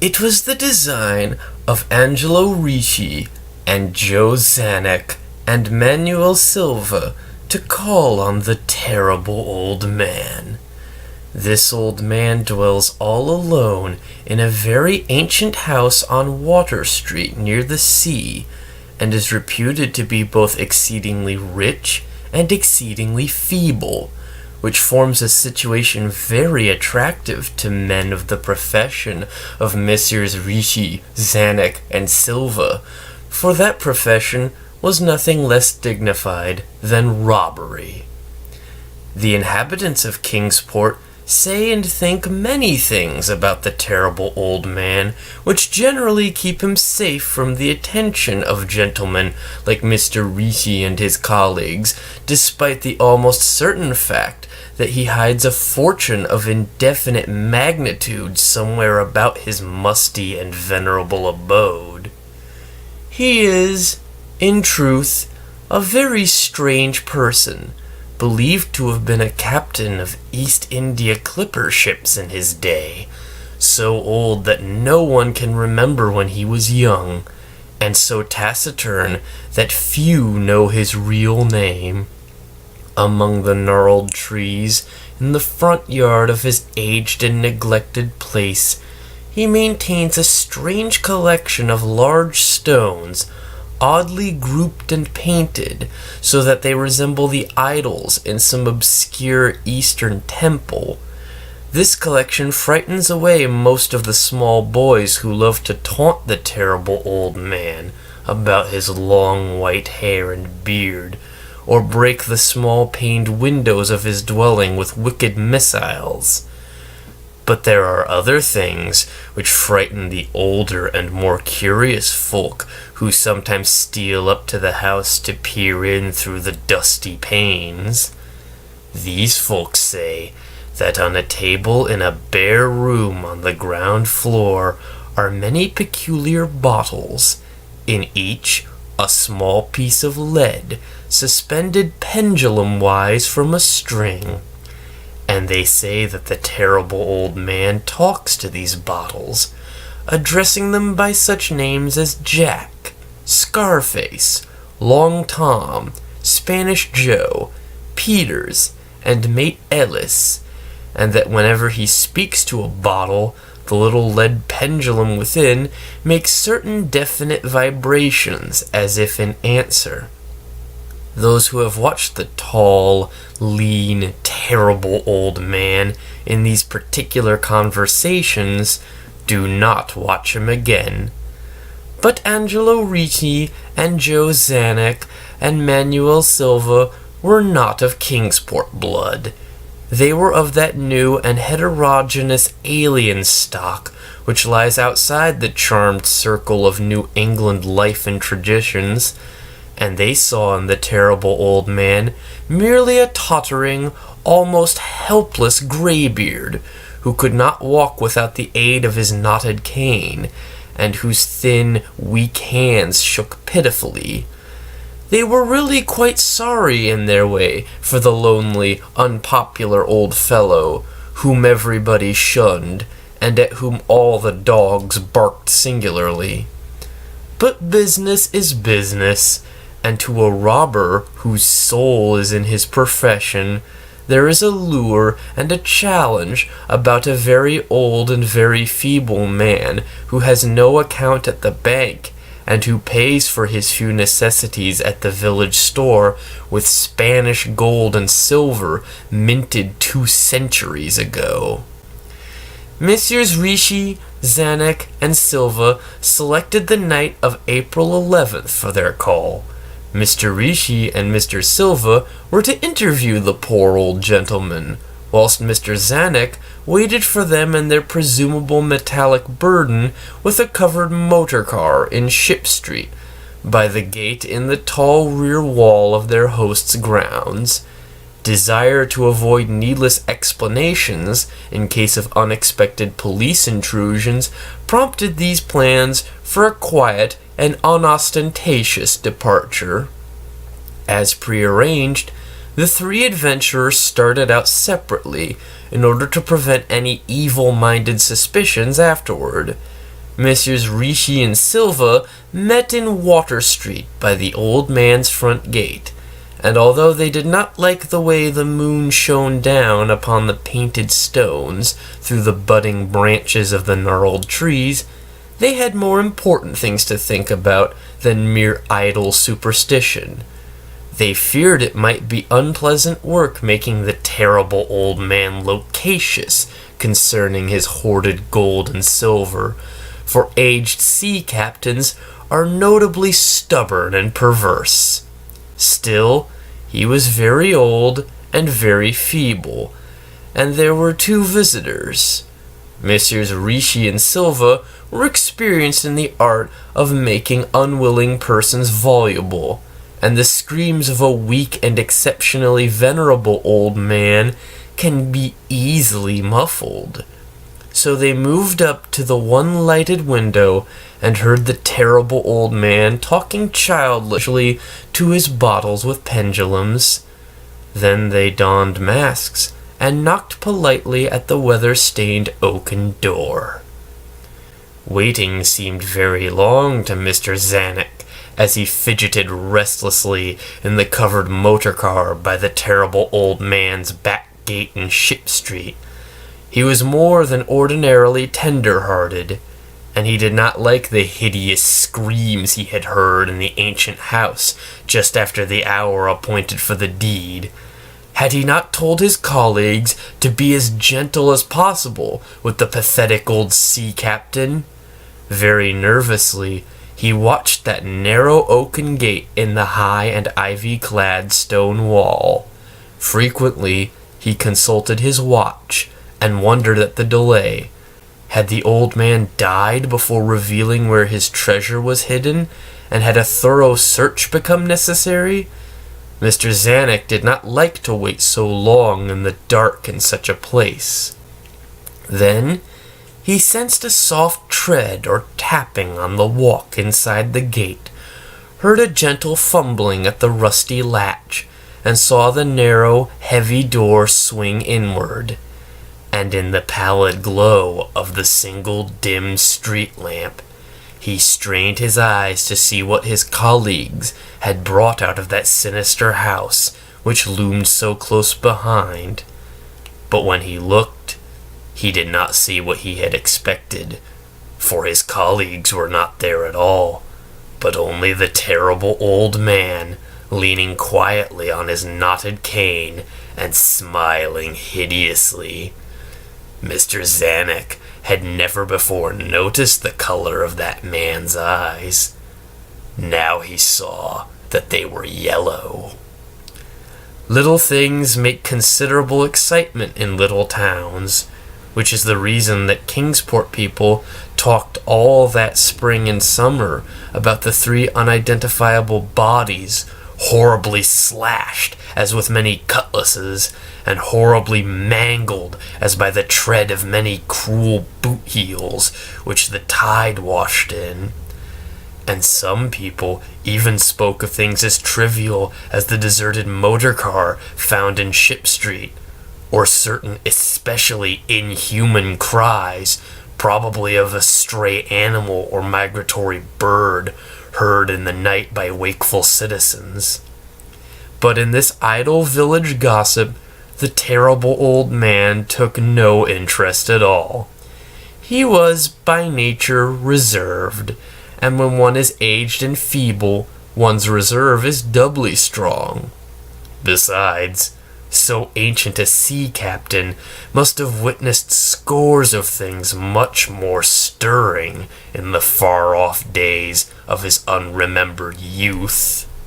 It was the design of Angelo Ricci and Joe Zanuck and Manuel Silva to call on the terrible old man. This old man dwells all alone in a very ancient house on Water Street near the sea, and is reputed to be both exceedingly rich and exceedingly feeble, which forms a situation very attractive to men of the profession of Messrs. Ricci, Zanuck, and Silva, for that profession was nothing less dignified than robbery. The inhabitants of Kingsport say and think many things about the terrible old man, which generally keep him safe from the attention of gentlemen like Mr. Ricci and his colleagues, despite the almost certain fact that he hides a fortune of indefinite magnitude somewhere about his musty and venerable abode. He is, in truth, a very strange person, believed to have been a captain of East India clipper ships in his day, so old that no one can remember when he was young, and so taciturn that few know his real name. Among the gnarled trees in the front yard of his aged and neglected place, he maintains a strange collection of large stones, oddly grouped and painted, so that they resemble the idols in some obscure Eastern temple. This collection frightens away most of the small boys who love to taunt the terrible old man about his long white hair and beard, or break the small paned windows of his dwelling with wicked missiles. But there are other things which frighten the older and more curious folk who sometimes steal up to the house to peer in through the dusty panes. These folks say that on a table in a bare room on the ground floor are many peculiar bottles, in each a small piece of lead suspended pendulum-wise from a string. And they say that the terrible old man talks to these bottles, addressing them by such names as Jack, Scarface, Long Tom, Spanish Joe, Peters, and Mate Ellis, and that whenever he speaks to a bottle, the little lead pendulum within makes certain definite vibrations as if in answer. Those who have watched the tall, lean, terrible old man in these particular conversations do not watch him again. But Angelo Ricci and Joe Zanuck and Manuel Silva were not of Kingsport blood. They were of that new and heterogeneous alien stock which lies outside the charmed circle of New England life and traditions, and they saw in the terrible old man merely a tottering, almost helpless graybeard, who could not walk without the aid of his knotted cane, and whose thin, weak hands shook pitifully. They were really quite sorry in their way for the lonely, unpopular old fellow, whom everybody shunned, and at whom all the dogs barked singularly. But business is business, and to a robber whose soul is in his profession, there is a lure and a challenge about a very old and very feeble man who has no account at the bank, and who pays for his few necessities at the village store with Spanish gold and silver minted 2 centuries ago. Messrs. Ricci, Zanuck, and Silva selected the night of April 11th for their call. Mr. Ricci and Mr. Silva were to interview the poor old gentleman, whilst Mr. Zanuck waited for them in their presumable metallic burden with a covered motor car in Ship Street, by the gate in the tall rear wall of their host's grounds. Desire to avoid needless explanations in case of unexpected police intrusions prompted these plans for a quiet and unostentatious departure. As prearranged, the 3 adventurers started out separately in order to prevent any evil-minded suspicions afterward. Messrs. Ricci and Silva met in Water Street by the old man's front gate, and although they did not like the way the moon shone down upon the painted stones through the budding branches of the gnarled trees, they had more important things to think about than mere idle superstition. They feared it might be unpleasant work making the terrible old man loquacious concerning his hoarded gold and silver, for aged sea captains are notably stubborn and perverse. Still, he was very old and very feeble, and there were two visitors. Messrs. Ricci and Silva were experienced in the art of making unwilling persons voluble, and the screams of a weak and exceptionally venerable old man can be easily muffled. So they moved up to the one lighted window and heard the terrible old man talking childishly to his bottles with pendulums. Then they donned masks and knocked politely at the weather-stained oaken door. Waiting seemed very long to Mr. Zanuck as he fidgeted restlessly in the covered motor car by the terrible old man's back gate in Ship Street. He was more than ordinarily tender-hearted, and he did not like the hideous screams he had heard in the ancient house just after the hour appointed for the deed. Had he not told his colleagues to be as gentle as possible with the pathetic old sea captain? Very nervously, he watched that narrow oaken gate in the high and ivy-clad stone wall. Frequently, he consulted his watch and wondered at the delay. Had the old man died before revealing where his treasure was hidden, and had a thorough search become necessary? Mr. Zanuck did not like to wait so long in the dark in such a place. Then he sensed a soft tread or tapping on the walk inside the gate, heard a gentle fumbling at the rusty latch, and saw the narrow, heavy door swing inward. And in the pallid glow of the single dim street lamp, he strained his eyes to see what his colleagues had brought out of that sinister house which loomed so close behind. But when he looked, he did not see what he had expected, for his colleagues were not there at all, but only the terrible old man, leaning quietly on his knotted cane and smiling hideously. Mr. Zanuck had never before noticed the color of that man's eyes. Now he saw that they were yellow. Little things make considerable excitement in little towns, which is the reason that Kingsport people talked all that spring and summer about the three unidentifiable bodies, horribly slashed as with many cutlasses, and horribly mangled as by the tread of many cruel boot heels which the tide washed in. And some people even spoke of things as trivial as the deserted motor car found in Ship Street, or certain especially inhuman cries, probably of a stray animal or migratory bird, heard in the night by wakeful citizens. But in this idle village gossip, the terrible old man took no interest at all. He was by nature reserved, and when one is aged and feeble, one's reserve is doubly strong. Besides, so ancient a sea captain must have witnessed scores of things much more stirring in the far-off days of his unremembered youth.